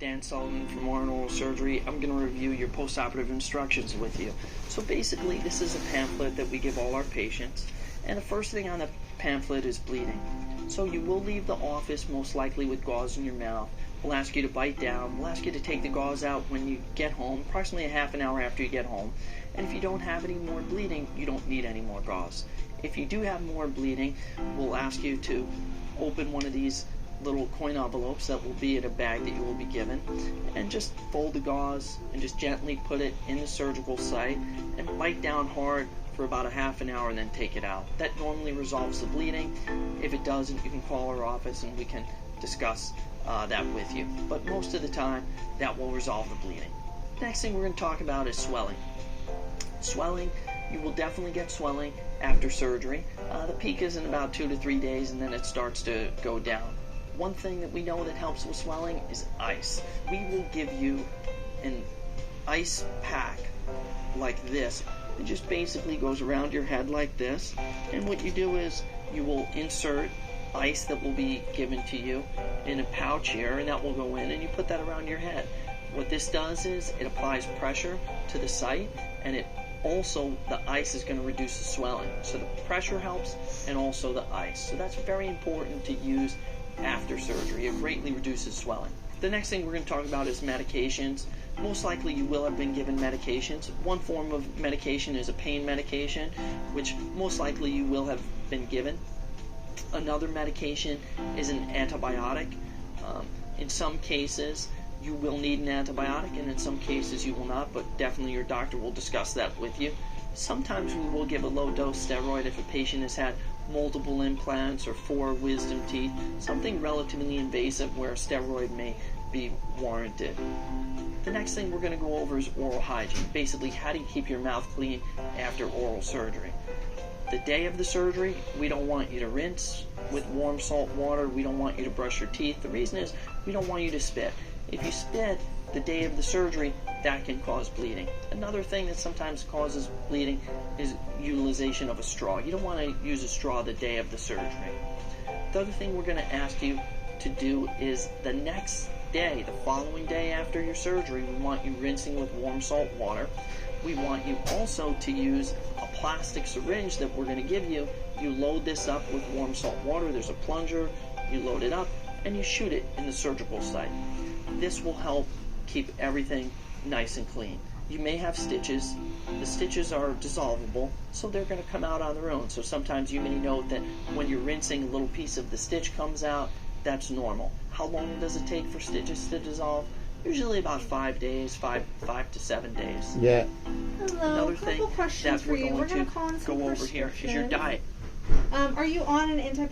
Dan Sullivan from Warren Oral Surgery. I'm going to review your postoperative instructions with you. So basically, this is a pamphlet that we give all our patients, and the first thing on the pamphlet is bleeding. So you will leave the office most likely with gauze in your mouth. We'll ask you to bite down. We'll ask you to take the gauze out when you get home, approximately a half an hour after you get home. And if you don't have any more bleeding, you don't need any more gauze. If you do have more bleeding, we'll ask you to open one of these little coin envelopes that will be in a bag that you will be given, and just fold the gauze and just gently put it in the surgical site and bite down hard for about a half an hour and then take it out. That normally resolves the bleeding. If it doesn't, you can call our office and we can discuss that with you. But most of the time, that will resolve the bleeding. Next thing we're going to talk about is swelling. Swelling, you will definitely get swelling after surgery. The peak is in about 2 to 3 days, and then it starts to go down. One thing that we know that helps with swelling is ice. We will give you an ice pack like this. It just basically goes around your head like this, and what you do is you will insert ice that will be given to you in a pouch here, and that will go in, and you put that around your head. What this does is it applies pressure to the site, and it also, the ice is going to reduce the swelling. So the pressure helps, and also the ice. So that's very important to use after surgery. It greatly reduces swelling. The next thing we're going to talk about is medications. Most likely you will have been given medications. One form of medication is a pain medication, which most likely you will have been given. Another medication is an antibiotic. In some cases you will need an antibiotic, and in some cases you will not, but definitely your doctor will discuss that with you. Sometimes we will give a low-dose steroid if a patient has had multiple implants or 4 wisdom teeth, something relatively invasive where a steroid may be warranted. The next thing we're going to go over is oral hygiene. Basically, how do you keep your mouth clean after oral surgery? The day of the surgery, we don't want you to rinse with warm salt water. We don't want you to brush your teeth. The reason is we don't want you to spit. If you spit the day of the surgery, that can cause bleeding. Another thing that sometimes causes bleeding is utilization of a straw. You don't want to use a straw the day of the surgery. The other thing we're going to ask you to do is the next day, the following day after your surgery, we want you rinsing with warm salt water. We want you also to use a plastic syringe that we're going to give you. You load this up with warm salt water. There's a plunger. You load it up and you shoot it in the surgical site. This will help keep everything nice and clean. You may have stitches. The stitches are dissolvable, so they're going to come out on their own. So sometimes you may note that when you're rinsing, a little piece of the stitch comes out. That's normal. How long does it take for stitches to dissolve? Usually about 5 days, 5 to 7 days. Yeah. Hello, Another thing questions that we're for you. going We're to gonna call in some go over here is your prescriptions. diet. Are you on an antibiotic?